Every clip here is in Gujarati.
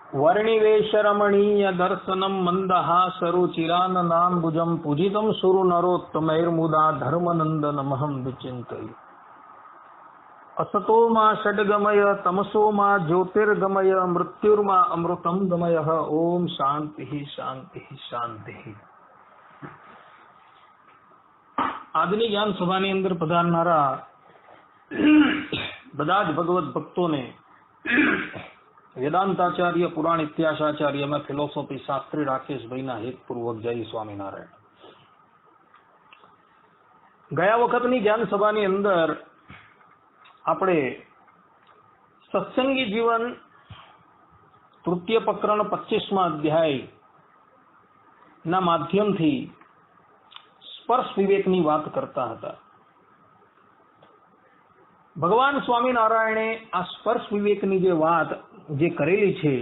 वर्णिवेशरमणीय दर्शनम मंदहासरुचिराननाम्बुजं पूजितं सुरु नरोत्तमैर्मुदा धर्मनंदनमहं विचिन्तये। असतो मा षड्गमय तमसो मा ज्योतिर्गमय मृत्युर्मा अमृतं गमय। ओम शांति शांति शांति। આજની જ્ઞાન સભાની અંદર પધારનારા બધા જ ભગવત ભક્તોને વેદાંતાચાર્ય પુરાણ ઇતિહાસાચાર્ય में ફિલોસોફી શાસ્ત્રી રાકેશભાઈના હેતપૂર્વક જય સ્વામિનારાયણ। ગયા વખતની જ્ઞાન સભાની અંદર આપણે સત્સંગી જીવન તૃતીય પ્રકરણ 25મા અધ્યાય ના માધ્યમથી સ્પર્શ વિવેકની વાત કરતા હતા। ભગવાન સ્વામિનારાયણે આ સ્પર્શ વિવેકની જે વાત જે કરેલી છે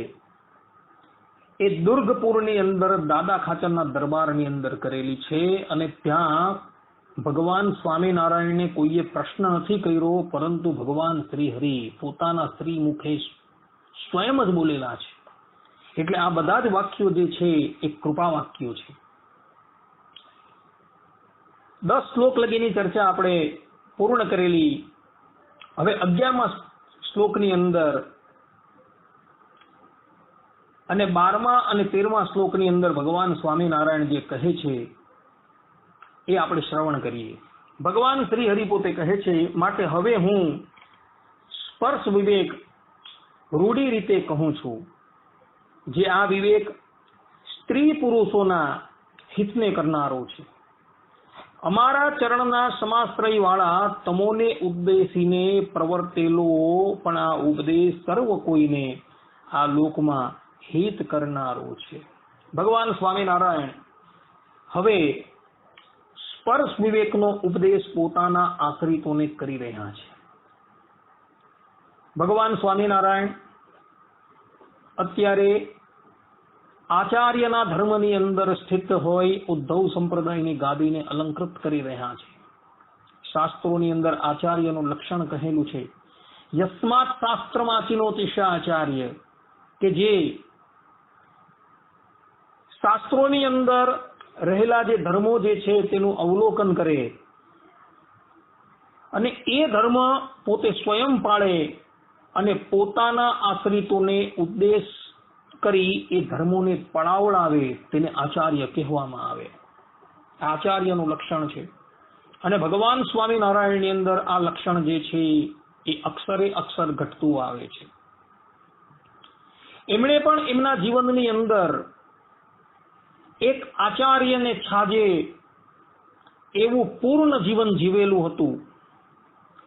એ દુર્ગપુરની અંદર દાદા ખાચરના દરબારની અંદર કરેલી છે અને ત્યાં ભગવાન સ્વામિનારાયણને કોઈએ પ્રશ્ન નથી કર્યો, પરંતુ ભગવાન શ્રી હરિ પોતાના શ્રી મુખે સ્વયં જ બોલેલા છે। એટલે આ બધા જ વાક્યો જે છે એ કૃપા વાક્યો છે। 10 શ્લોક લગીની ચર્ચા આપણે પૂર્ણ કરેલી। હવે 11મા શ્લોકની અંદર અને 12મા અને 13મા શ્લોકની અંદર ભગવાન સ્વામિનારાયણ જે કહે છે એ આપણે શ્રવણ કરીએ। ભગવાન શ્રી હરિ પોતે કહે છે, માટે હવે હું સ્પર્શ વિવેક રૂઢી રીતે કહું છું, જે આ વિવેક સ્ત્રી પુરુષોના હિતને કરનારો છે। અમારા ચરણના સમાશ્રય વાળા તમોને ઉદ્દેશીને પ્રવર્તેલો પણ આ ઉપદેશ સર્વ કોઈને આ લોકમાં હિત કરનારો છે। ભગવાન સ્વામિનારાયણ હવે સ્પર્શ વિવેકનો ઉપદેશ પોતાના આશ્રિતોને કરી રહ્યા છે। ભગવાન સ્વામિનારાયણ અત્યારે આચાર્યના ધર્મની અંદર સ્થિત હોય ઉદ્ધવ સંપ્રદાયની ગાદીને અલંકૃત કરી રહ્યા છે। શાસ્ત્રોની અંદર આચાર્યનું લક્ષણ કહેલું છે, યસ્માત શાસ્ત્રમાચિનોતિશ આચાર્ય, કે જે શાસ્ત્રોની અંદર રહેલા જે ધર્મો જે છે તેનું અવલોકન કરે અને એ ધર્મ પોતે સ્વયં પાળે અને પોતાના આશ્રિતોને ઉદ્દેશ કરી એ ધર્મોને પડાવડાવે, તેને આચાર્ય કહેવામાં આવે। આચાર્યનું લક્ષણ છે અને ભગવાન સ્વામિનારાયણની અંદર આ લક્ષણ જે છે એ અક્ષરે અક્ષર ઘટતું આવે છે। એમણે પણ એમના જીવનની અંદર એક આચાર્યને છાજે એવું પૂર્ણ જીવન જીવેલું હતું।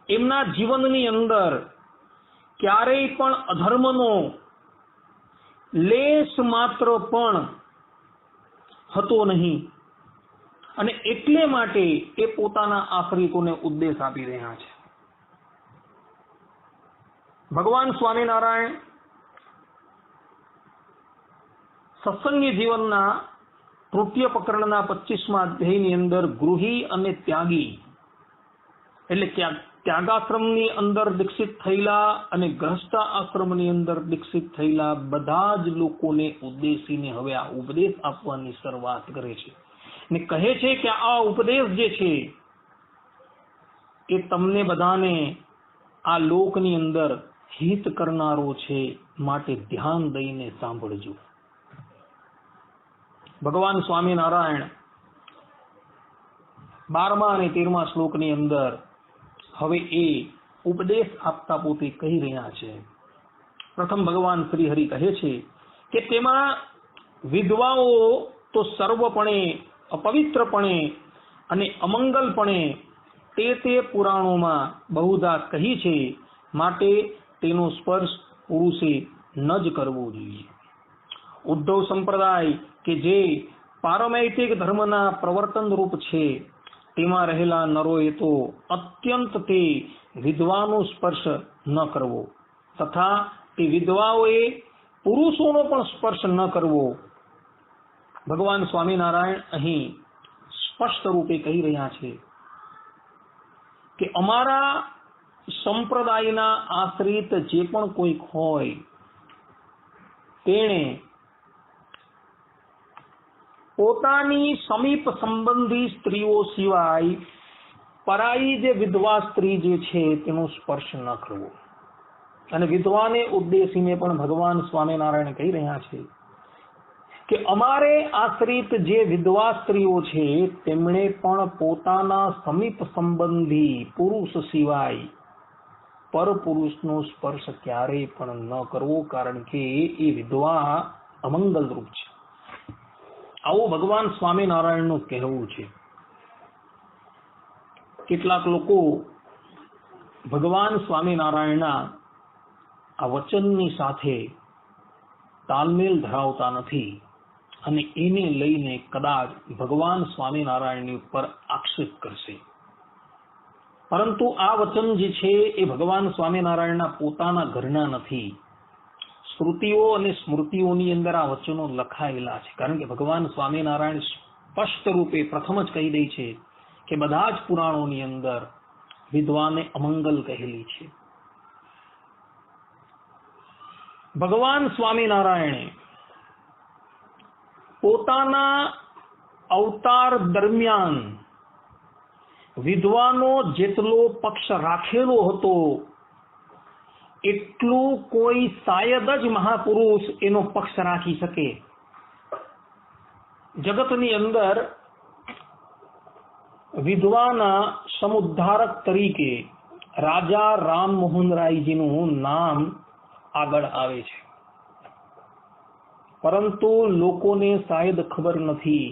એમના જીવનની અંદર ક્યારેય પણ અધર્મનો લેશ માત્ર પણ હતો નહીં અને એટલે માટે એ પોતાના આશ્રિતોને ઉદ્દેશ આપી રહ્યા છે। ભગવાન સ્વામિનારાયણ સત્સંગી જીવનના તૃતીય પ્રકરણના 25મા અધ્યાયની અંદર ગૃહી અને ત્યાગી એટલે ત્યાગાશ્રમની અંદર દીક્ષિત થયેલા અને ગ્રહસ્થ આશ્રમની અંદર દીક્ષિત થયેલા બધા જ લોકોને ઉદ્દેશીને હવે આ ઉપદેશ આપવાની શરૂઆત કરે છે ને કહે છે કે આ ઉપદેશ જે છે એ તમને બધાને આ લોકની અંદર હિત કરનારો છે, માટે ધ્યાન દઈને સાંભળજો। ભગવાન સ્વામિનારાયણ 12મા અને 13મા શ્લોકની અંદર હવે એ ઉપદેશ આપતા પોતે કહી રહ્યા છે। પ્રથમ ભગવાન શ્રી હરિ કહે છે કે તેમાં વિધવાઓ તો સર્વપણે અપવિત્રપણે અને અમંગલપણે તે પુરાણોમાં બહુધા કહી છે, માટે તેનો સ્પર્શ પુરુષે ન જ કરવો જોઈએ। ઉદ્ધવ સંપ્રદાય કે જે પારમૈતિક ધર્મના પ્રવર્તન રૂપ છે તેમાં રહેલા નરોએ તો અત્યંત તે વિધવાનો સ્પર્શ ન કરવો તથા તે વિધવાઓએ પુરુષોનો પણ સ્પર્શ ન કરવો। ભગવાન સ્વામિનારાયણ અહીં સ્પષ્ટ રૂપે કહી રહ્યા છે કે અમારા સંપ્રદાયના આશ્રિત જે પણ કોઈક હોય તેણે પોતાની સમીપ સંબંધી સ્ત્રીઓ સિવાય પરાઈ જે વિધવા સ્ત્રી જે છે તેનો સ્પર્શ ન કરવો. અને વિધવાને ઉદ્દેશીને પણ ભગવાન સ્વામિનારાયણ કહી રહ્યા છે કે અમારે આશ્રિત જે વિધવા સ્ત્રીઓ છે તેમણે પણ પોતાના સમીપ સંબંધી પુરુષ સિવાય પરપુરુષનો સ્પર્શ ક્યારેય પણ ન કરવો, કારણ કે એ વિધવા અમંગલ રૂપ છે. આવું ભગવાન સ્વામિનારાયણનું કહેવું છે. કેટલાક લોકો ભગવાન સ્વામિનારાયણના આ વચનની સાથે તાલમેલ ધરાવતા નથી અને એને લઈને કદાચ ભગવાન સ્વામિનારાયણની ઉપર આક્ષેપ કરશે. પરંતુ આ વચન જે છે એ ભગવાન સ્વામિનારાયણના પોતાના ઘરના નથી. શ્રુતિઓ અને સ્મૃતિઓની અંદર આ વચનો લખાયેલા છે. કારણ કે ભગવાન સ્વામિનારાયણ સ્પષ્ટ રૂપે પ્રથમ જ કહી દે છે કે બધા જ પુરાણોની અંદર વિધવાને અમંગલ કહેલી છે. ભગવાન સ્વામિનારાયણે પોતાના અવતાર દરમિયાન વિધવાનો જેટલો પક્ષ રાખેલો હતો એટલું કોઈ શાયદ જ મહાપુરુષ એનો પક્ષ રાખી શકે. જગતની અંદર વિધવાના સમુદ્ધારક તરીકે રાજા રામમોહન રાયજીનું નામ આગળ આવે છે, પરંતુ લોકોને શાયદ ખબર નથી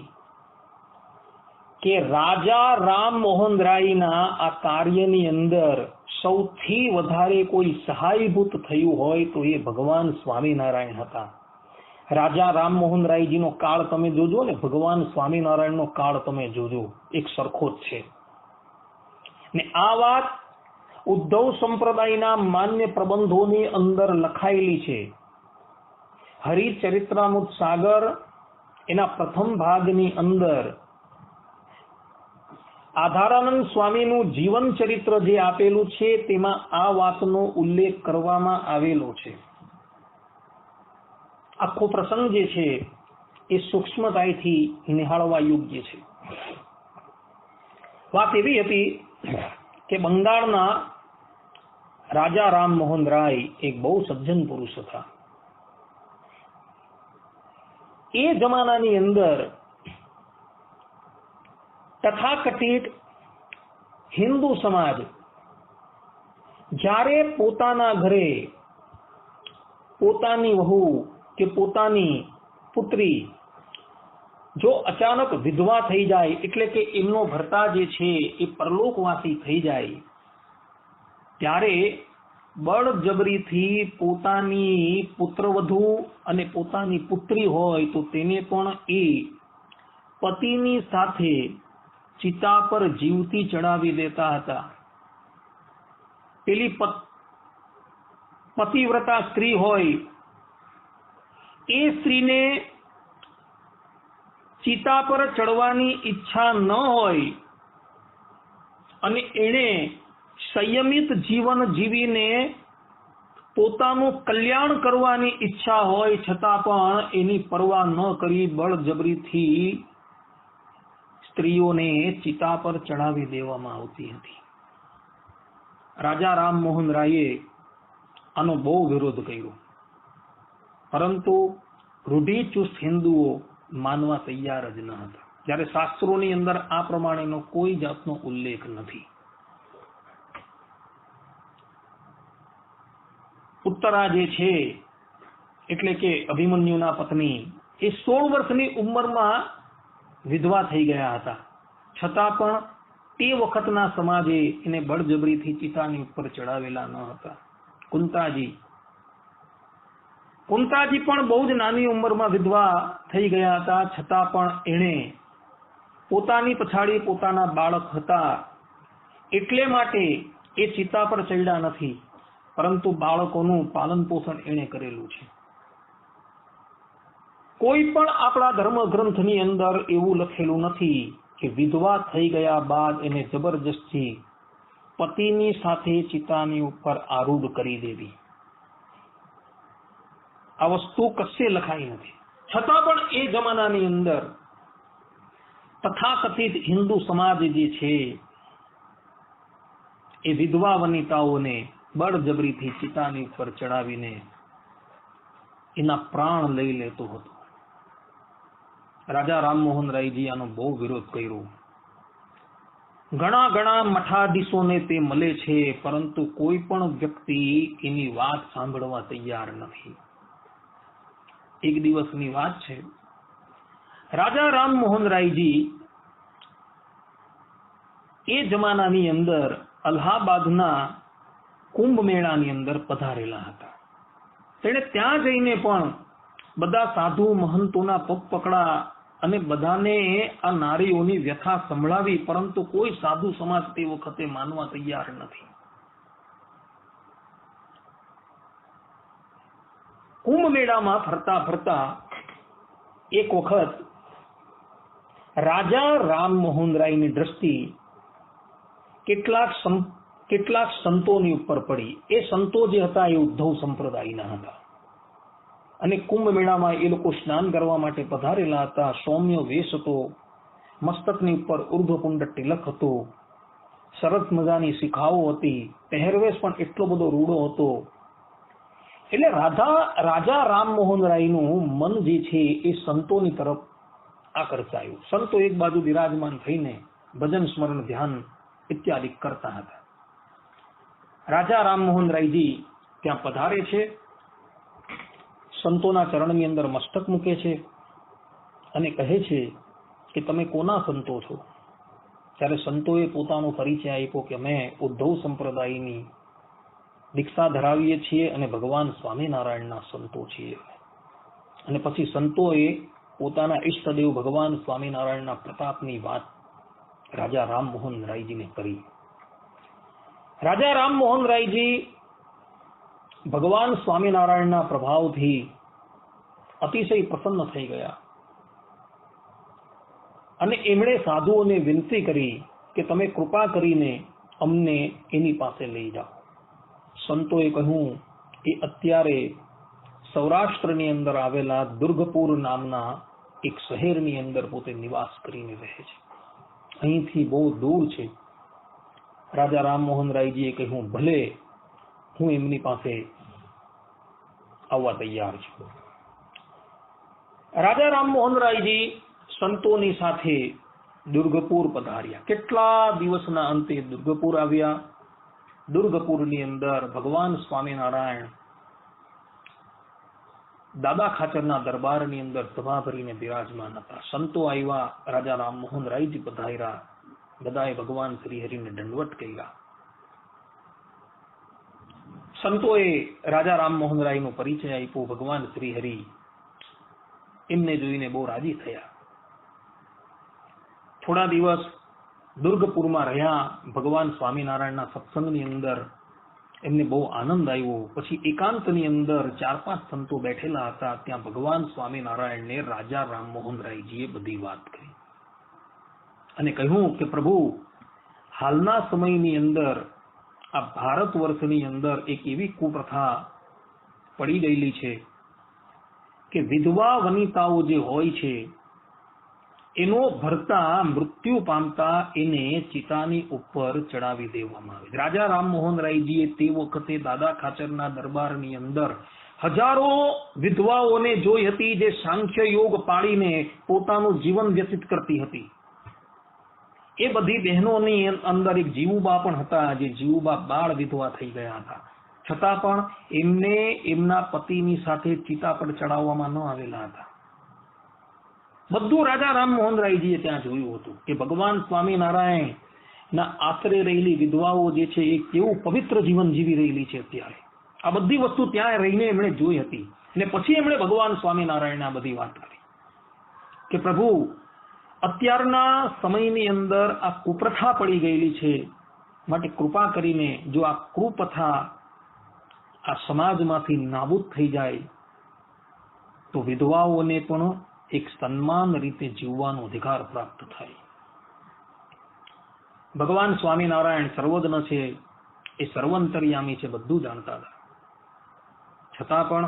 કે રાજા રામમોહન રાયના આ કાર્યની અંદર સૌથી વધારે કોઈ સહાયભૂત થયું હોય તો એ ભગવાન સ્વામિનારાયણ હતા. રાજા રામમોહન રાયજીનો કાળ તમે જોજો ને, ભગવાન સ્વામિનારાયણનો કાળ તમે જોજો, એક સરખો જ છે. ને આ વાત ઉદ્ધવ સંપ્રદાયના માન્ય પ્રબંધોની અંદર લખાયેલી છે. હરિચરિત્રામૃત સાગર એના પ્રથમ ભાગની અંદર આધારાનંદ સ્વામીનું જીવન ચરિત્ર જે આપેલું છે તેમાં આ વાતનો ઉલ્લેખ કરવામાં આવેલો છે. આખો પ્રસંગ જે છે એ સૂક્ષ્મતાથી નિહાળવા યોગ્ય છે. વાત એવી હતી કે બંગાળના રાજા રામમોહન રાય એક બહુ સજ્જન પુરુષ હતા. એ જમાનાની અંદર તથાકથિત હિન્દુ સમાજ જ્યારે પોતાના ઘરે પોતાની વહુ કે પોતાની પુત્રી જો અચાનક વિધવા થઈ જાય, એટલે કે એમનો ભર્તા જે છે એ પરલોકવાસી થઈ જાય, ત્યારે બળજબરીથી પોતાની પુત્રવધુ અને પોતાની પુત્રી હોય તો તેને પણ એ પતિની સાથે ચિતા પર જીવતી ચડાવી દેતા હતા. પેલી પતિવ્રતા સ્ત્રી હોય એ સ્ત્રીને ચિતા પર ચડવાની ઈચ્છા ન હોય અને એણે સંયમિત જીવન જીવીને પોતાનું કલ્યાણ કરવાની ઈચ્છા હોય છતાં પણ એની પરવા ન કરી બળજબરીથી સ્ત્રીઓને ચિતા પર ચડાવી દેવામાં આવતી હતી. રાજા રામમોહન રાયે આનો બહુ વિરોધ કર્યો, પરંતુ રૂઢિચુસ્ત હિન્દુઓ માનવા તૈયાર જ ન હતા. જ્યારે શાસ્ત્રોની અંદર આ પ્રમાણેનો કોઈ જાતનો ઉલ્લેખ નથી. ઉત્તરા જે છે એટલે કે અભિમન્યુના પત્ની એ 16 વર્ષની ઉંમરમાં વિધવા થઈ ગયા હતા, છતાં પણ તે વખતના સમાજે એને બળજબરીથી ચિતાની ઉપર ચડાવેલા ન હતા. કુંતાજી પણ બહુ જ નાની ઉંમરમાં વિધવા થઈ ગયા હતા, છતાં પણ એણે પોતાની પછાડી પોતાના બાળક હતા એટલે માટે એ ચિતા પર ચડ્યા નથી, પરંતુ બાળકોનું પાલન પોષણ એણે કરેલું છે. કોઈ પણ આપણા ધર્મ ગ્રંથની અંદર એવું લખેલું નથી કે વિધવા થઈ ગયા બાદ એને જબરજસ્તી પતિની સાથે ચિતાની ઉપર આરૂઢ કરી દેવી. આ વસ્તુ કશે લખાઈ નથી. છતાં પણ એ જમાનાની અંદર તથાકથિત હિન્દુ સમાજ જે છે એ વિધવા વનિતાઓને બળજબરીથી ચિતાની ઉપર ચડાવીને એના પ્રાણ લઈ લેતો હતો. રાજા રામમોહન રાયજી આનો બહુ વિરોધ કર્યો. ઘણા મઠાધીશોને તે મળે છે, પરંતુ કોઈ પણ વ્યક્તિ એની વાત સાંભળવા તૈયાર નથી. એક દિવસની વાત છે, રાજા રામમોહન રાયજી એ જમાનાની અંદર અલ્હાબાદના કુંભ મેળાની અંદર પધારેલા હતા. તેણે ત્યાં જઈને પણ બધા સાધુ મહંતોના પગ પકડા અને બધાને આ નારીઓની વ્યથા સંભળાવી, પરંતુ કોઈ સાધુ સમાજ તે વખતે માનવા તૈયાર નથી. કુંભ મેળામાં ફરતા ફરતા એક વખત રાજા રામમોહન રાયની દ્રષ્ટિ કેટલાક સંતોની ઉપર પડી. એ સંતો જે હતા એ ઉદ્ધવ સંપ્રદાયના હતા અને કુંભ મેળામાં એ લોકો સ્નાન કરવા માટે પધારેલા હતા. સૌમ્ય વેશ હતો, મસ્તકની ઉપર ઉર્ધ્વપુંડ તિલક હતો, સરસ મજાની શિખાઓ હતી, પહેરવેશ પણ એટલો બધો રૂડો હતો. એટલે રાજા રામમોહન રાયનું મન જે છે એ સંતોની તરફ આકર્ષાયું. સંતો એક બાજુ બિરાજમાન થઈને ભજન સ્મરણ ધ્યાન ઇત્યાદિ કરતા હતા. રાજા રામમોહન રાયજી ત્યાં પધારે છે, સંતોના ચરણની અંદર મસ્તક મૂકે છે અને કહે છે કે તમે કોના સંતો છો? ત્યારે સંતોએ પોતાનો પરિચય આપ્યો કે અમે ઉદ્ધવ સંપ્રદાયની દીક્ષા ધરાવીએ છીએ અને ભગવાન સ્વામિનારાયણના સંતો છીએ. અને પછી સંતોએ પોતાના ઈષ્ટદેવ ભગવાન સ્વામિનારાયણના પ્રતાપની વાત રાજા રામમોહન રાયજીને કરી. રાજા રામમોહન રાયજી ભગવાન સ્વામિનારાયણના પ્રભાવથી અતિશય પ્રસન્ન થઈ ગયા અને એમણે સાધુઓને વિનંતી કરી કે તમે કૃપા કરીને અમને એની પાસે લઈ જાઓ. સંતોએ કહ્યું એ અત્યારે સૌરાષ્ટ્રની અંદર આવેલા દુર્ગપુર નામના એક શહેરની અંદર પોતે નિવાસ કરીને રહે છે, અહીંથી બહુ દૂર છે. રાજા રામમોહન રાયજીએ કહ્યું ભલે, હું એમની પાસે આવવા તૈયાર છું. રાજા રામમોહન રાયજી સંતોની સાથે દુર્ગપુર પધાર્યા. કેટલા દિવસના અંતે દુર્ગપુર આવ્યા. દુર્ગપુરની અંદર ભગવાન સ્વામિનારાયણ દાદા ખાચરના દરબારની અંદર સભા ભરીને બિરાજમાન હતા. સંતો આવ્યા, રાજા રામમોહન રાયજી પધાર્યા, બધાએ ભગવાન શ્રી હરિને દંડવત કર્યા. સંતોએ રાજા રામમોહન રાયનો પરિચય આપ્યો. ભગવાન શ્રી હરિ એમને જોઈને બહુ રાજી થયા. થોડા દિવસ દુર્ગપુરમાં રહ્યા. ભગવાન સ્વામિનારાયણના સત્સંગની અંદર એમને બહુ આનંદ આવ્યો. પછી એકાંતની અંદર 4-5 સંતો બેઠેલા હતા. ત્યાં ભગવાન સ્વામિનારાયણને રાજા રામમોહન રાયજીએ બધી વાત કરી અને કહ્યું કે પ્રભુ, હાલના સમયની અંદર આ ભારત વર્ષની અંદર એક એવી કુપ્રથા પડી ગયેલી છે કે વિધવા વનિતાઓ જે હોય છે એનો ભરતા મૃત્યુ પામતા એને ચિતાની ઉપર ચડાવી દેવામાં આવે. રાજા રામમોહન રાયજીએ તે વખતે દાદા ખાચરના દરબારની અંદર હજારો વિધવાઓને જોઈ હતી જે સાંખ્ય યોગ પાડીને પોતાનું જીવન વ્યતીત કરતી હતી. એ બધી બહેનોની અંદર એક જીવુબા પણ હતા, જે જીવુબા બાળ વિધવા થઈ ગયા હતા. છતાં પણ એમને એમના પતિની સાથે ચિતા પર ચડાવવામાં ન આવેલા હતા. બધું રાજા રામમોહન રાયજીએ ત્યાં જોયું હતું કે ભગવાન સ્વામિનારાયણ ના આશરે રહેલી વિધવાઓ જે છે એ કેવું પવિત્ર જીવન જીવી રહેલી છે અત્યારે. આ બધી વસ્તુ ત્યાં રહીને એમણે જોઈ હતી અને પછી એમણે ભગવાન સ્વામિનારાયણને આ બધી વાત કરી કે પ્રભુ, અત્યારના સમયની અંદર આ કુપ્રથા પડી ગયેલી છે, માટે કૃપા કરીને જો આ કુપ્રથા આ સમાજમાંથી નાબૂદ થઈ જાય તો વિધવાઓને પણ એક સન્માન રીતે જીવવાનો અધિકાર પ્રાપ્ત થાય. ભગવાન સ્વામિનારાયણ સર્વજ્ઞ છે, એ સર્વંતર્યામી છે, બધું જાણતા હતા. છતાં પણ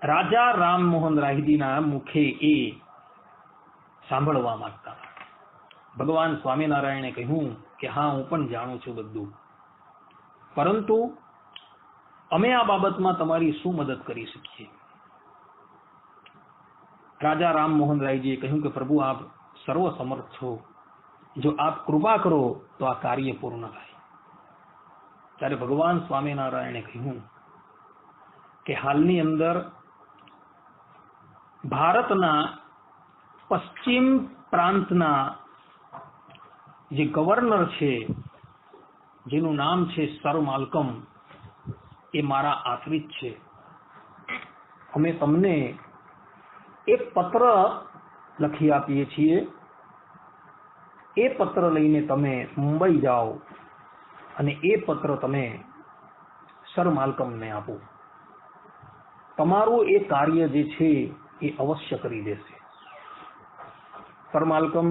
રાજા રામમોહન રાયજીના મુખે એ સાંભળવા માંગતા. ભગવાન સ્વામિનારાયણે કહ્યું કે હા, હું પણ જાણું છું બધું, પરંતુ અમે આ બાબતમાં તમારી શું મદદ કરી શકીએ? રાજા રામમોહન રાયજીએ કહ્યું કે પ્રભુ, આપ સર્વ સમર્થ છો, જો આપ કૃપા કરો તો આ કાર્ય પૂર્ણ થાય. ત્યારે ભગવાન સ્વામિનારાયણે કહ્યું કે હાલની અંદર ભારતના પશ્ચિમ પ્રાંતના જે ગવર્નર છે, જેનું નામ છે સર માલ્કમ, એ મારા આશ્રિત છે. અમે તમને એક પત્ર લખી આપીએ છીએ. એ પત્ર લઈને તમે મુંબઈ જાઓ અને એ પત્ર તમે સર માલ્કમને આપો. તમારું એ કાર્ય જે છે એ અવશ્ય કરી દેશે. સર માલ્કમ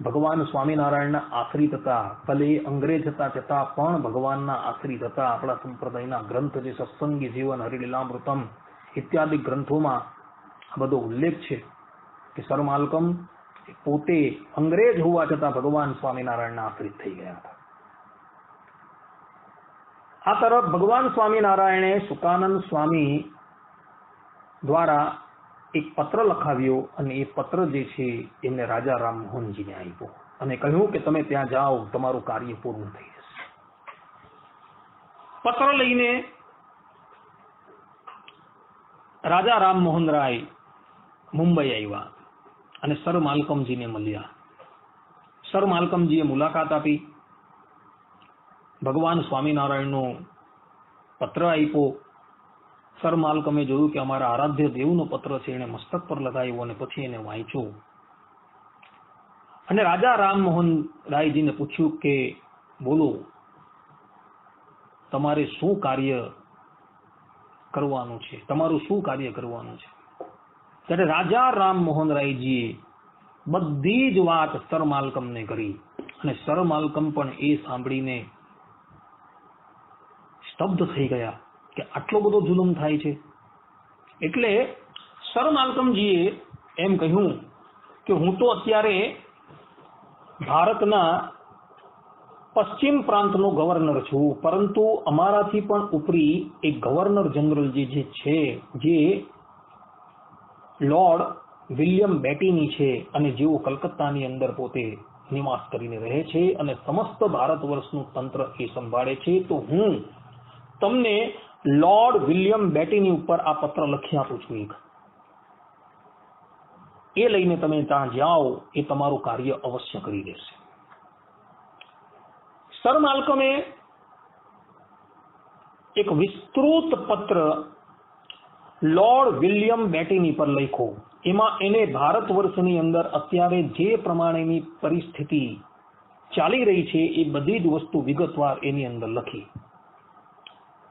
ભગવાન સ્વામિનારાયણના આશ્રિત હતા. ભલે અંગ્રેજ હતા છતાં પણ ભગવાનના આશ્રિત હતા. આપણા સંપ્રદાયના ગ્રંથ જે સત્સંગી જીવન, હરિલીલામૃતમ ઇત્યાદિ ગ્રંથોમાં આ બધો ઉલ્લેખ છે કે સર માલ્કમ પોતે અંગ્રેજ હોવા છતાં ભગવાન સ્વામિનારાયણના આશ્રિત થઈ ગયા હતા. આ તરફ ભગવાન સ્વામિનારાયણે સુકાનંદ સ્વામી દ્વારા એક પત્ર લખાવ્યો અને એ પત્ર જે છે એમને રાજા રામમોહનજીને આપ્યો અને કહ્યું કે તમે ત્યાં જાઓ, તમારું કાર્ય પૂર્ણ થઈ જશે. પત્ર લઈને રાજા રામમોહન રાય મુંબઈ આવ્યા અને સર માલ્કમજીને મળ્યા. સર માલ્કમજીએ મુલાકાત આપી. ભગવાન સ્વામિનારાયણનો પત્ર આપ્યો. સર માલ્કમે જોયું કે અમારા આરાધ્ય દેવનો પત્ર છે, એને મસ્તક પર લગાવ્યો અને પછી એને વાંચ્યો અને રાજા રામમોહન રાયજીને પૂછ્યું કે બોલો, તમારે શું કાર્ય કરવાનું છે, તમારું શું કાર્ય કરવાનું છે? ત્યારે રાજા રામમોહન રાયજીએ બધી જ વાત સર માલ્કમને કરી અને સર માલ્કમ પણ એ સાંભળીને સ્તબ્ધ થઈ ગયા કે આટલો બધો જુલમ થાય છે. એટલે સર માલ્કમજીએ એમ કહ્યું કે હું તો અત્યારે ભારતના પશ્ચિમ પ્રાંતનો ગવર્નર છું, પરંતુ અમારાથી પણ ઉપરી એક ગવર્નર જનરલ જે છે, જે લોર્ડ વિલિયમ બેટીની છે અને જેઓ કલકત્તાની અંદર પોતે નિવાસ કરીને રહે છે અને સમસ્ત ભારત વર્ષનું તંત્ર એ સંભાળે છે. તો હું તમને લોર્ડ વિલિયમ બેટીની ઉપર આ પત્ર લખી આપું છું. એ લઈને તમે ત્યાં જાઓ, એ તમારું કાર્ય અવશ્ય કરી દેશે. સર માલ્કમે એક વિસ્તૃત પત્ર લોર્ડ વિલિયમ બેટીની પર લખ્યો. એમાં એને ભારત વર્ષની અંદર અત્યારે જે પ્રમાણેની પરિસ્થિતિ ચાલી રહી છે એ બધી જ વસ્તુ વિગતવાર એની અંદર લખી.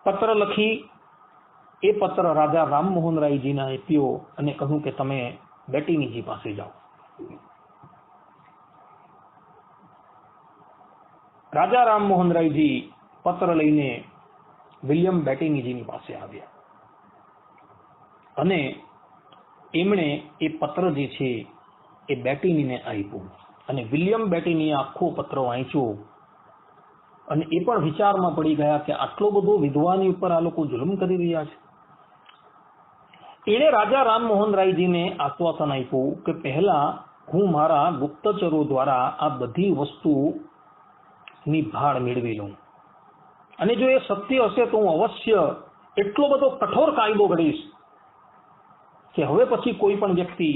પત્ર લખી એ પત્ર રાજા રામમોહન રાયજીને આપ્યો અને કહ્યું કે તમે બેટીનીજી પાસે જાઓ. રાજા રામમોહન રાયજી પત્ર લઈને વિલિયમ બેટીનીજીની પાસે આવ્યા અને એમણે એ પત્ર જે છે એ બેટીનીને આપ્યું અને વિલિયમ બેટીનીએ આખો પત્ર વાંચ્યો અને એ પણ વિચારમાં પડી ગયા કે આટલો બધો વિધવાની ઉપર આ લોકો જુલમ કરી રહ્યા છે. એણે રાજા રામમોહન રાયજીને આશ્વાસન આપ્યું કે પહેલા હું મારા ગુપ્તચરો દ્વારા આ બધી વસ્તુની ભાળ મેળવી લઉં અને જો એ સત્ય હશે તો હું અવશ્ય એટલો બધો કઠોર કાયદો ઘડીશ કે હવે પછી કોઈ પણ વ્યક્તિ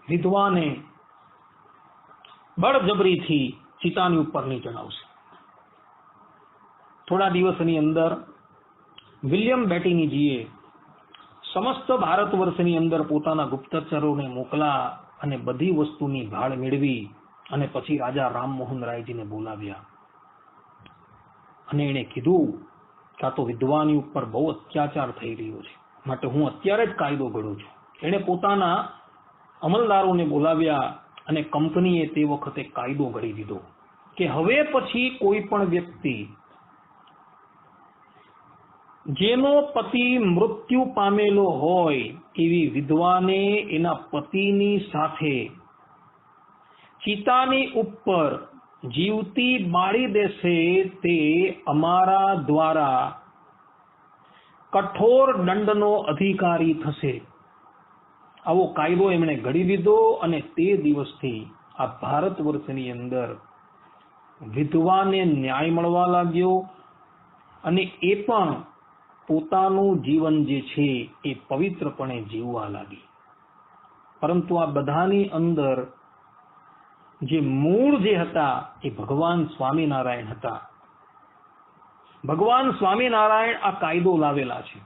વિધવાને બળજબરીથી ચિતાની ઉપર નહીં ચડાવશે. થોડા દિવસની અંદર વિલિયમ બેટીનીજીએ સમસ્ત ભારત વર્ષની અંદર પોતાના ગુપ્તચરોને મોકલા અને બધી વસ્તુની ભાળ મેળવી અને પછી રાજા રામમોહન રાયજીને બોલાવ્યા અને એણે કીધું કે આ તો વિધવાની ઉપર બહુ અત્યાચાર થઈ રહ્યો છે, માટે હું અત્યારે જ કાયદો ઘડું છું. એણે પોતાના અમલદારોને બોલાવ્યા અને કંપનીએ તે વખતે કાયદો ઘડી દીધો કે હવે પછી કોઈ પણ વ્યક્તિ જેનો પતિ મૃત્યુ પામેલો હોય એવી વિધવાને એના પતિની સાથે ચિતાની ઉપર જીવતી બાળી દેશે તે અમારા દ્વારા કઠોર દંડનો અધિકારી થશે. આવો કાયદો એમણે ઘડી દીધો અને તે દિવસથી આ ભારત વર્ષની અંદર વિધવાને ન્યાય મળવા લાગ્યો અને એ પણ પોતાનું જીવન જે છે એ પવિત્રપણે જીવવા લાગી. પરંતુ આ બધાની અંદર જે મૂળ જે હતા એ ભગવાન સ્વામિનારાયણ હતા. ભગવાન સ્વામિનારાયણ આ કાયદો લાવેલા છે.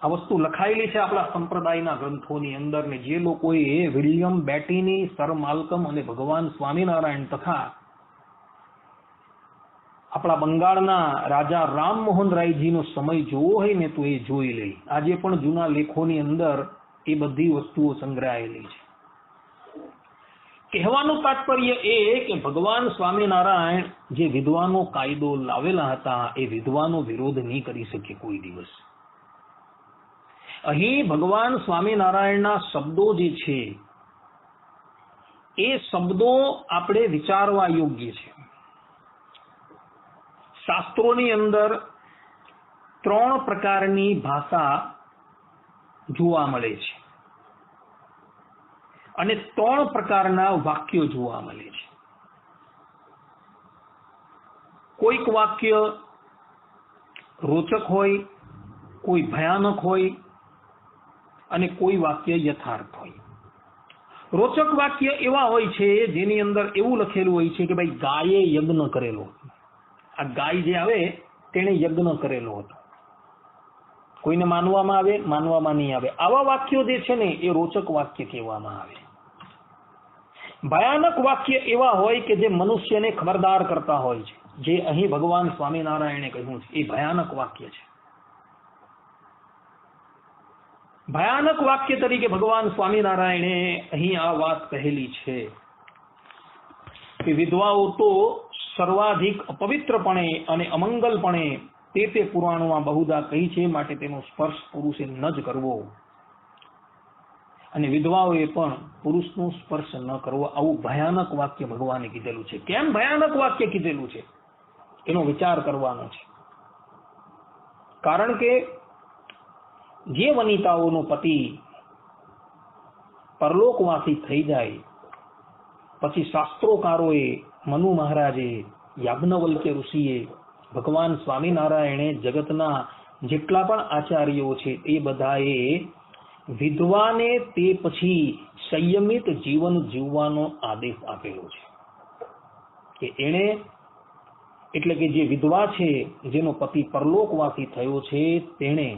આ વસ્તુ લખાયેલી છે આપણા સંપ્રદાયના ગ્રંથોની અંદર ને જે લોકોએ વિલિયમ બેટીની, સર માલ્કમ અને ભગવાન સ્વામિનારાયણ તથા આપણા બંગાળના રાજા રામમોહન રાયજીનો સમય જોવો હોય ને તો એ જોઈ લે. આજે પણ જૂના લેખોની અંદર એ બધી વસ્તુઓ સંગ્રહાયેલી છે. કહેવાનું તાત્પર્ય એ કે ભગવાન સ્વામિનારાયણ જે વિધવાનો કાયદો લાવેલા હતા એ વિધવાનો વિરોધ નહીં કરી શકે કોઈ દિવસ. અહીં ભગવાન સ્વામિનારાયણના શબ્દો જે છે એ શબ્દો આપણે વિચારવા યોગ્ય છે. શાસ્ત્રોની અંદર 3 પ્રકારની ભાષા જોવા મળે છે અને 3 પ્રકારના વાક્યો જોવા મળે છે. કોઈક વાક્ય રોચક હોય, કોઈ ભયાનક હોય અને કોઈ વાક્ય યથાર્થ હોય. રોચક વાક્ય એવા હોય છે જેની અંદર એવું લખેલું હોય છે કે ભાઈ ગાયે યજ્ઞ કરેલો. આ ગાય જે આવે તેણે યજ્ઞ કરેલો હતો. કોઈને માનવામાં આવે, માનવામાં નહીં આવે. આવા વાક્યો જે છે ને એ રોચક વાક્ય કહેવામાં આવે. ભયાનક વાક્ય એવા હોય કે જે મનુષ્યને ખબરદાર કરતા હોય છે, જે અહીં ભગવાન સ્વામિનારાયણે કહ્યું છે એ ભયાનક વાક્ય છે. ભયાનક વાક્ય તરીકે ભગવાન સ્વામિનારાયણે અહીં આ વાત કહેલી છે કે વિધવાઓ તો સર્વાધિક અપવિત્રપણે અને અમંગલપણે તે પુરાણોમાં બહુધા કહી છે, માટે તેનો સ્પર્શ પુરુષે ન જ કરવો અને વિધવાઓએ પણ પુરુષનો સ્પર્શ ન કરવો. આવું ભયાનક વાક્ય ભગવાને કીધેલું છે. કેમ ભયાનક વાક્ય કીધેલું છે એનો વિચાર કરવાનો છે. કારણ કે જે વનિતાઓનો પતિ પરલોકવાસી થઈ જાય પછી શાસ્ત્રોકારોએ, મનુ મહારાજે, યાજ્ઞવલ્ક્ય ઋષિએ, ભગવાન સ્વામિનારાયણે, જગતના જેટલા પણ આચાર્યો છે એ બધાએ વિધવાને તે પછી સંયમિત જીવન જીવવાનો આદેશ આપેલો છે કે એણે, એટલે કે જે વિધવા છે જેનો પતિ પરલોકવાસી થયો છે તેણે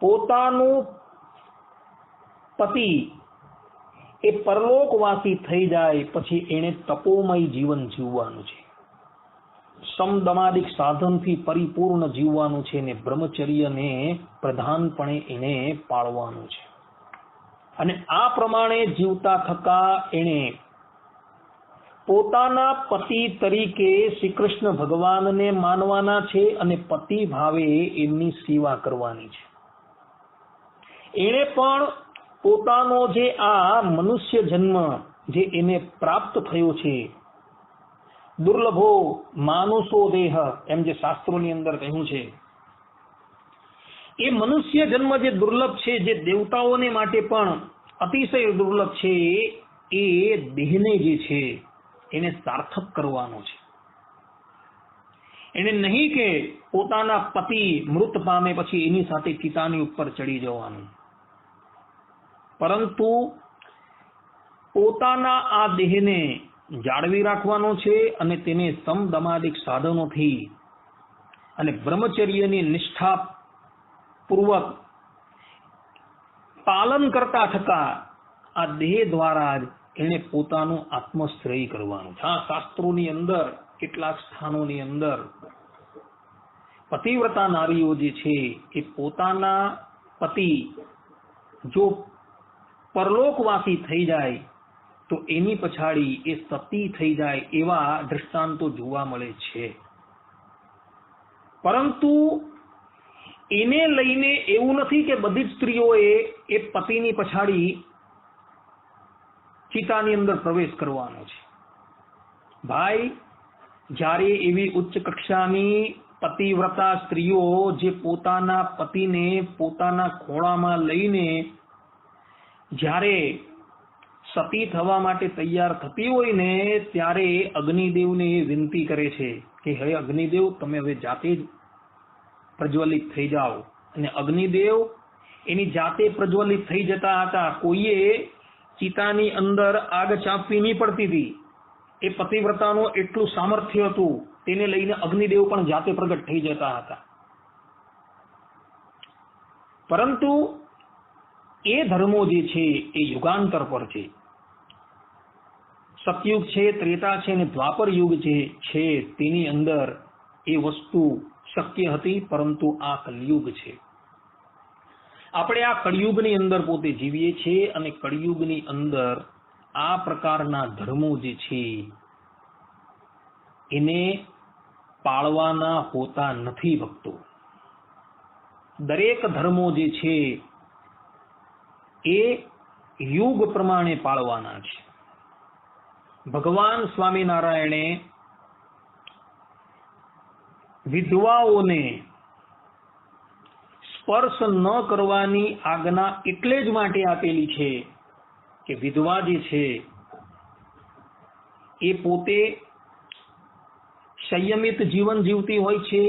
પોતાનું પતિ એ પરલોકવાસી થઈ જાય પછી એણે તપોમય જીવન જીવવાનું છે. સમદમાદિક સાધનથી પરિપૂર્ણ જીવવાનું છે ને બ્રહ્મચર્યને પ્રધાનપણે એને પાળવાનું છે. અને આ પ્રમાણે જીવતા થતા એણે પોતાના પતિ તરીકે શ્રી કૃષ્ણ ભગવાનને માનવાના છે અને પતિ ભાવે એમની સેવા કરવાની છે. એણે પણ પોતાનો જે આ મનુષ્ય જન્મ જે એને પ્રાપ્ત થયો છે, દુર્લભો માનુષો દેહ એમ જે શાસ્ત્રોની અંદર કહ્યું છે, એ મનુષ્ય જન્મ જે દુર્લભ છે, જે દેવતાઓને માટે પણ અતિશય દુર્લભ છે, એ દેહને જે છે એને સાર્થક કરવાનો છે. એને નહીં કે પોતાના પતિ મૃત પામે પછી એની સાથે ચિતાની ઉપર ચડી જવાનું, પરંતુ પોતાના આ દેહને જાળવી રાખવાનો છે અને તેને સમદમાદિક સાધનોથી અને બ્રહ્મચર્યની નિષ્ઠા પૂર્વક પાલન કરતા થતા આ દેહ દ્વારા જ એને પોતાનું આત્મશ્રેય કરવાનું છે. આ શાસ્ત્રોની અંદર કેટલાક સ્થાનોની અંદર પતિવ્રતા નારીઓ જે છે એ પોતાના પતિ જો પરલોકવાસી થઈ જાય તો એની પછાડી એ સતી થઈ જાય એવા દ્રષ્ટાંતો જોવા મળે છે. પરંતુ એને લઈને એવું નથી કે બધી જ સ્ત્રીઓએ એ પતિની પછાડી ચિતાની અંદર પ્રવેશ કરવાનો છે. ભાઈ, જ્યારે એવી ઉચ્ચ કક્ષાની પતિવ્રતા સ્ત્રીઓ જે પોતાના પતિને પોતાના ખોળામાં લઈને જ્યારે સતી થવા માટે તૈયાર થતી હોય ને, ત્યારે અગ્નિદેવને એ વિનંતી કરે છે કે હે અગ્નિદેવ, તમે હવે જાતે જ પ્રજ્વલિત થઈ જાઓ. અને અગ્નિદેવ એની જાતે પ્રજ્વલિત થઈ જતા હતા. કોઈએ ચિતાની અંદર આગ ચાંપવી નહીં પડતી હતી. એ પતિવ્રતાનું એટલું સામર્થ્ય હતું, તેને લઈને અગ્નિદેવ પણ જાતે પ્રગટ થઈ જતા હતા. પરંતુ એ ધર્મો જે છે એ યુગાંતર પર છે. સતયુગ છે, ત્રેતા છે અને દ્વાપર યુગ જે છે તેની અંદર એ વસ્તુ શક્ય હતી, પરંતુ આ કલયુગ છે. આપણે આ કળિયુગની અંદર પોતે જીવીએ છીએ અને કળિયુગની અંદર આ પ્રકારના ધર્મો જે છે એને પાળવાના હોતા નથી ભક્તો. દરેક ધર્મો જે છે એ યુગ પ્રમાણે પાળવાના છે. ભગવાન સ્વામિનારાયણે વિધવાઓને સ્પર્શ ન કરવાની આજ્ઞા એટલે જ માટે આપેલી છે કે વિધવા જે છે એ પોતે સંયમિત જીવન જીવતી હોય છે,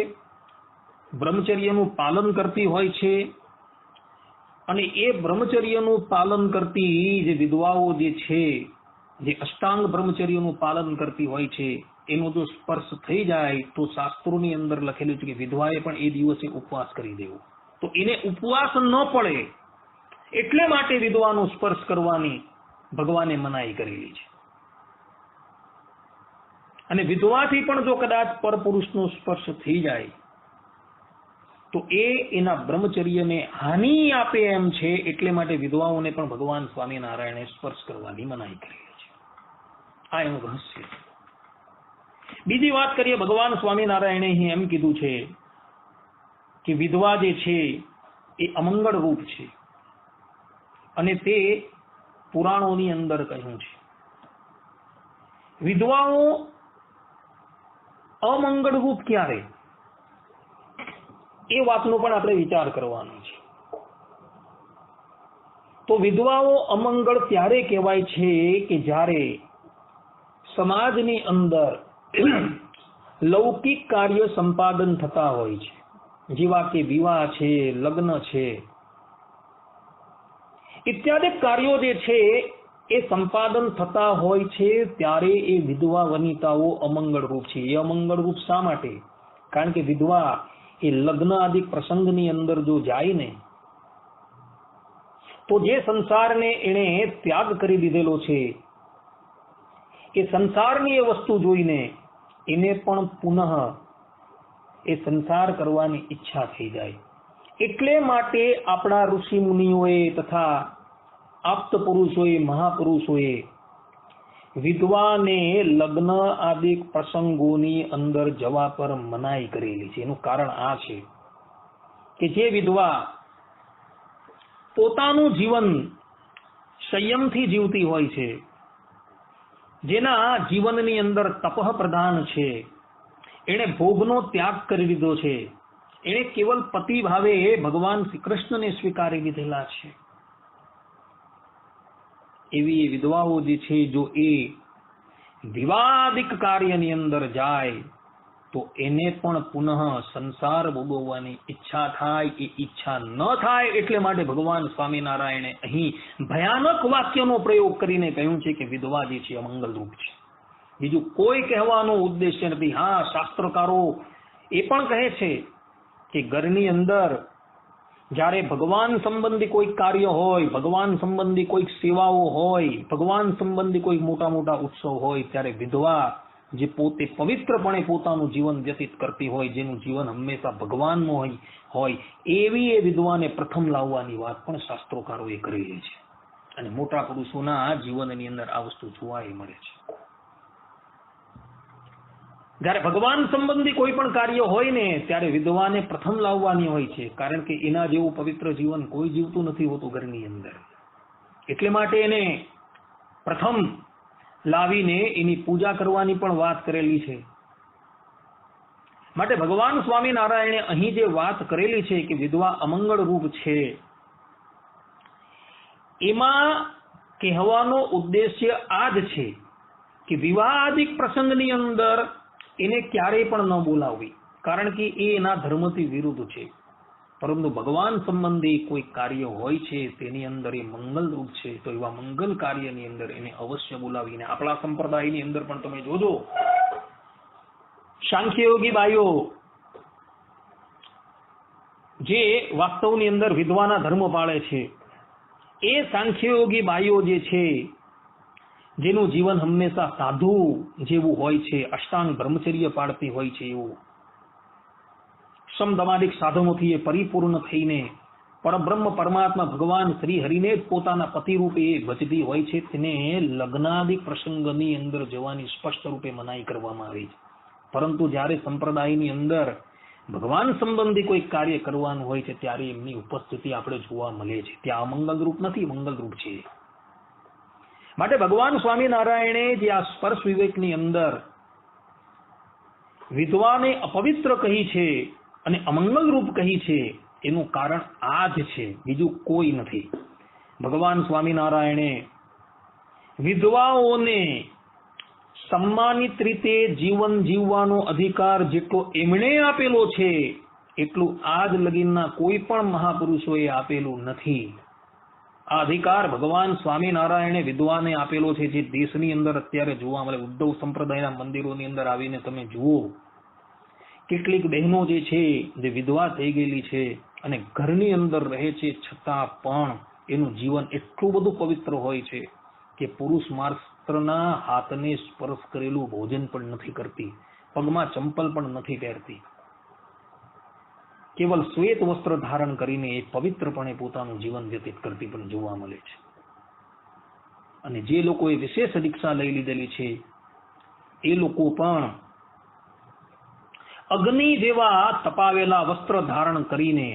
બ્રહ્મચર્યનું પાલન કરતી હોય છે, અને એ બ્રહ્મચર્યનું પાલન કરતી જે વિધવાઓ જે છે, જે અષ્ટાંગ બ્રહ્મચર્યનું પાલન કરતી હોય છે, એનો જો સ્પર્શ થઈ જાય તો શાસ્ત્રોની અંદર લખેલું છે કે વિધવાએ પણ એ દિવસે ઉપવાસ કરી દેવો. તો એને ઉપવાસ ન પડે એટલે માટે વિધવાનો સ્પર્શ કરવાની ભગવાને મનાઈ કરેલી છે. અને વિધવાથી પણ જો કદાચ પરપુરુષનો સ્પર્શ થઈ જાય તો એ એના બ્રહ્મચર્યને હાનિ આપે એમ છે, એટલે માટે વિધવાઓને પણ ભગવાન સ્વામિનારાયણે સ્પર્શ કરવાની મનાઈ કરેલી છે. આ એનું રહસ્ય. બીજી વાત કરીએ, ભગવાન સ્વામિનારાયણે અહીં એમ કીધું છે કે વિધવા જે છે એ અમંગળ રૂપ છે, અને તે પુરાણોની અંદર કહ્યું છે. વિધવાઓ અમંગળ રૂપ ક્યારે, એ વાતનો પણ આપણે વિચાર કરવાનો છે. તો વિધવાઓ અમંગળ ત્યારે કહેવાય છે કે જ્યારે સમાજની અંદર લૌકિક કાર્ય સંપાદન થતા હોય છે, જેવા કે વિવાહ છે, લગ્ન છે, ઇત્યાદિ કાર્યો જે છે એ સંપાદન થતા હોય છે, ત્યારે એ વિધવા વનિતાઓ અમંગળ રૂપ છે. એ અમંગળ રૂપ શા માટે? કારણ કે વિધવા એ લગ્ન આદિ પ્રસંગની અંદર જો જાય ને, તો જે સંસારને એને ત્યાગ કરી દીધેલો છે, એ સંસારની એ વસ્તુ જોઈને એને પણ પુનઃ એ સંસાર કરવાની ઈચ્છા થઈ જાય. એટલે માટે આપણા ઋષિ મુનિઓએ તથા આપ્ત પુરુષોએ, મહાપુરુષોએ વિધવાને લગ્ન આદિ પ્રસંગોની અંદર જવા પર મનાઈ કરેલી છે. એનું કારણ આ છે કે જે વિધવા પોતાનું જીવન સંયમથી જીવતી હોય છે, જેના જીવનની અંદર તપઃ પ્રધાન છે, એણે ભોગનો ત્યાગ કરી દીધો છે, એણે કેવલ પતિ ભાવે ભગવાન શ્રી કૃષ્ણને સ્વીકારી લીધેલા છે, એવી વિધવાઓ જે છે જો એ વિવાદિક કાર્યની અંદર જાય તો એને પણ પુનઃ સંસાર ભોગવવાની ઈચ્છા થાય. એ ઈચ્છા ન થાય એટલે માટે ભગવાન સ્વામિનારાયણે અહીં ભયાનક વાક્યનો પ્રયોગ કરીને કહ્યું છે કે વિધવા જે છે અમંગલ રૂપ છે. બીજું કોઈ કહેવાનો ઉદ્દેશ્ય નથી. હા, શાસ્ત્રકારો એ પણ કહે છે કે ઘરની અંદર જ્યારે ભગવાન સંબંધી કોઈ કાર્ય હોય, ભગવાન સંબંધી કોઈક સેવાઓ હોય, ભગવાન સંબંધી કોઈ મોટા મોટા ઉત્સવ હોય, ત્યારે વિધવા જે પોતે પવિત્રપણે પોતાનું જીવન વ્યતીત કરતી હોય, જેનું જીવન હંમેશા ભગવાનનું હોય, એવી એ વિધવાને પ્રથમ લાવવાની વાત પણ શાસ્ત્રોકારોએ કરેલી છે. અને મોટા પુરુષોના જીવનની અંદર આ વસ્તુ જોવા મળે છે. જ્યારે ભગવાન સંબંધી કોઈ પણ કાર્ય હોય ને ત્યારે વિધવાને પ્રથમ લાવવાની હોય છે, કારણ કે એના જેવું પવિત્ર જીવન કોઈ જીવતું નથી હોતું ઘરની અંદર. એટલે માટે એને પ્રથમ લાવીને એની પૂજા કરવાની પણ વાત કરેલી છે. માટે ભગવાન સ્વામિનારાયણે અહીં જે વાત કરેલી છે કે વિધવા અમંગળ રૂપ છે, એમાં કહેવાનો ઉદ્દેશ્ય આ જ છે કે વિવાહાદિક પ્રસંગની અંદર એને ક્યારેય પણ ન બોલાવવી, કારણ કે એ એના ધર્મથી વિરુદ્ધ છે. પરંતુ ભગવાન સંબંધી કોઈ કાર્ય હોય છે તેની અંદર એ મંગલ રૂપ છે, તો એવા મંગલ કાર્યની અંદર એને અવશ્ય બોલાવીને, આપણા સંપ્રદાયની અંદર પણ તમે જોજો, સાંખ્યયોગી બાઈઓ જે વાસ્તવની અંદર વિધવાના ધર્મ પાળે છે, એ સાંખ્યયોગી બાઈઓ જે છે, જેનું જીવન હંમેશા સાધુ જેવું હોય છે, અષ્ટાંગ બ્રહ્મચર્ય પાળતી હોય છે, એવું સમદમાદિક સાધનોથી એ પરિપૂર્ણ થઈને પરબ્રહ્મ પરમાત્મા ભગવાન શ્રી હરિને જ પોતાના પતિ રૂપે ભજતી હોય છે, તેને લગ્નાદિક પ્રસંગની અંદર જવાની સ્પષ્ટ રૂપે મનાઈ કરવામાં આવી છે. પરંતુ જ્યારે સંપ્રદાયની અંદર ભગવાન સંબંધી કોઈ કાર્ય કરવાનું હોય છે ત્યારે એમની ઉપસ્થિતિ આપણે જોવા મળે છે. ત્યાં અમંગલ રૂપ નથી, મંગલ રૂપ છે. માટે ભગવાન સ્વામિનારાયણે જે આ સ્પર્શ વિવેકની અંદર વિધવાને અપવિત્ર કહી છે અને અમંગલ રૂપ કહી છે, એનું કારણ આ જ છે, બીજું કોઈ નથી. ભગવાન સ્વામિનારાયણે વિધવાઓને સન્માનિત રીતે જીવન જીવવાનો અધિકાર જેટલો એમણે આપેલો છે એટલું આજ લગીનના કોઈ પણ મહાપુરુષોએ આપેલું નથી. આ અધિકાર ભગવાન સ્વામિનારાયણે વિધવાને આપેલો છે, જે દેશની અંદર અત્યારે જોવા મળે. ઉદ્ધવ સંપ્રદાયના મંદિરોની અંદર આવીને તમે જુઓ, કેટલીક બહેનો જે છે જે વિધવા થઈ ગયેલી છે અને ઘરની અંદર રહે છે, છતાં પણ એનું જીવન એટલું બધું પવિત્ર હોય છે કે પુરુષ માત્રના હાથને સ્પર્શ કરેલું ભોજન પણ નથી કરતી, પગમાં ચંપલ પણ નથી પહેરતી, કેવલ શ્વેત વસ્ત્ર ધારણ કરીને એ પવિત્રપણે પોતાનું જીવન વ્યતીત કરતી પણ જોવા મળે છે. અને જે લોકોએ વિશેષ દીક્ષા લઈ લીધેલી છે એ લોકો પણ અગ્નિ જેવા તપાવેલા વસ્ત્ર ધારણ કરીને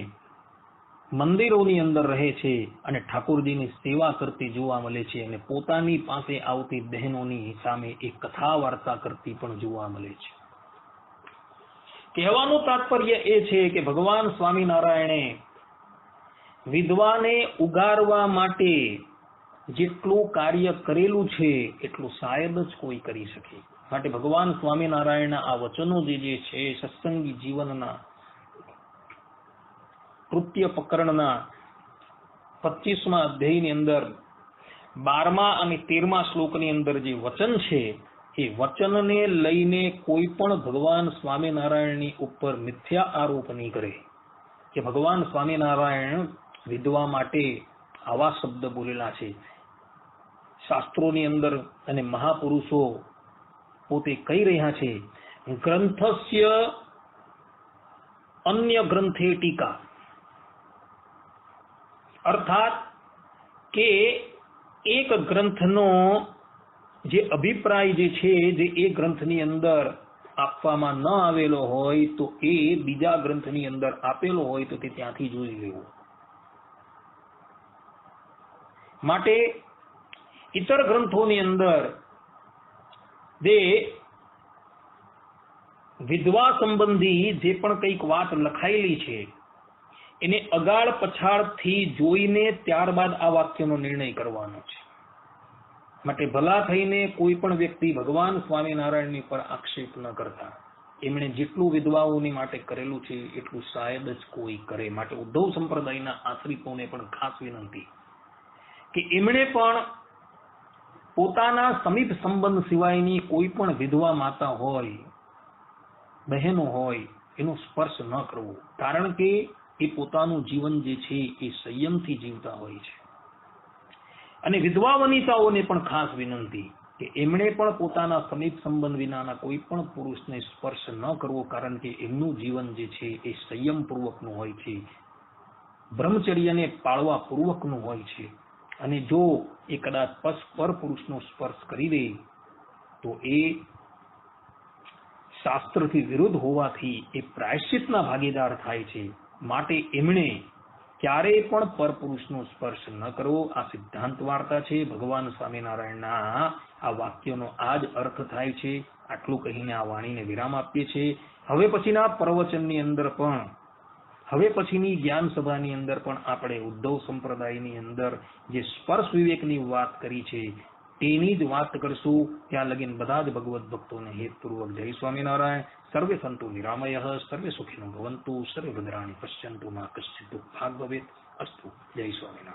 મંદિરોની અંદર રહે છે અને ઠાકોરજીની સેવા કરતી જોવા મળે છે, અને પોતાની પાસે આવતી બહેનોની સામે એક કથા વાર્તા કરતી પણ જોવા મળે છે. કહેવાનું તાત્પર્ય એ છે કે ભગવાન સ્વામિનારાયણે વિધવાને ઉગારવા માટે જેટલું કાર્ય કરેલું છે એટલું શાયદ જ કોઈ કરી શકે. માટે ભગવાન સ્વામિનારાયણના આ વચનો જે છે, સત્સંગી જીવનના કૃત્ય પ્રકરણના 25મા અધ્યાયની અંદર 12મા અને 13મા શ્લોકની અંદર જે વચન છે, એ વચનને લઈને કોઈ પણ ભગવાન સ્વામિનારાયણની ઉપર મિથ્યા આરોપ નહીં કરે કે ભગવાન સ્વામિનારાયણ વિધવા માટે આવા શબ્દ બોલેલા છે. શાસ્ત્રોની અંદર અને મહાપુરુષો પોતે કહી રહ્યા છે, ગ્રંથસ્ય અન્ય ગ્રંથે ટીકા, અર્થાત કે એક ગ્રંથનો જે અભિપ્રાય જે છે, જે એ ગ્રંથની અંદર આપવામાં ન આવેલો હોય તો એ બીજા ગ્રંથની અંદર આપેલો હોય તો તે ત્યાંથી જોઈ લેવો. માટે ઇતર ગ્રંથોની અંદર જે વિધવા સંબંધી જે પણ કંઈક વાત લખાયેલી છે એને અગાળ પછાડથી જોઈને ત્યારબાદ આ વાક્યનો નિર્ણય કરવાનો છે. માટે ભલા થઈને કોઈ પણ વ્યક્તિ ભગવાન સ્વામિનારાયણની પર આક્ષેપ ન કરતા. એમણે જેટલું વિધવાઓની માટે કરેલું છે એટલું શાયદ જ કોઈ કરે. માટે ઉદ્ધવ સંપ્રદાયના આશ્રિતોને પણ ખાસ વિનંતી કે એમણે પણ પોતાના સમીપ સંબંધ સિવાયની કોઈ પણ વિધવા માતા હોય, બહેનો હોય, એનો સ્પર્શ ન કરવો, કારણ કે એ પોતાનું જીવન જે છે એ સંયમથી જીવતા હોય છે. અને વિધવા વનિતાઓને પણ ખાસ વિનંતી કે એમણે પણ પોતાના સમીપ સંબંધ વિનાના કોઈ પણ પુરુષને સ્પર્શ ન કરવો, કારણ કે એમનું જીવન જે છે એ સંયમ પૂર્વકનું હોય છે, બ્રહ્મચર્યને પાળવા પૂર્વકનું હોય છે. અને જો એ કદાચ પર પુરુષનો સ્પર્શ કરી દે તો એ શાસ્ત્રથી વિરુદ્ધ હોવાથી એ પ્રાયશ્ચિતના ભાગીદાર થાય છે. માટે એમણે ક્યારેય પણ પરપુરુષનો સ્પર્શ ન કરવો. આ સિદ્ધાંત વાર્તા છે. ભગવાન સ્વામિનારાયણના આ વાક્યનો આ જ અર્થ થાય છે. આટલું કહીને આ વાણીને વિરામ આપીએ છીએ. હવે પછીના પ્રવચનની અંદર પણ, હવે પછીની જ્ઞાન સભાની અંદર પણ આપણે ઉદ્ધવ સંપ્રદાયની અંદર જે સ્પર્શ વિવેકની વાત કરી છે તેની જ વાત કરશું. ત્યાં લગીન બધા જ ભગવત ભક્તોને હેતપૂર્વક જય સ્વામિનારાયણ. સર્વે સંતુ નિરામયઃ, સર્વે સુખિનો ભવંતુ, સર્વે ભદ્રાણિ પશ્યન્તુ, મા કશ્ચિત દુઃખાગ ભવેત. અસ્તુ. જય સ્વામિનારાયણ.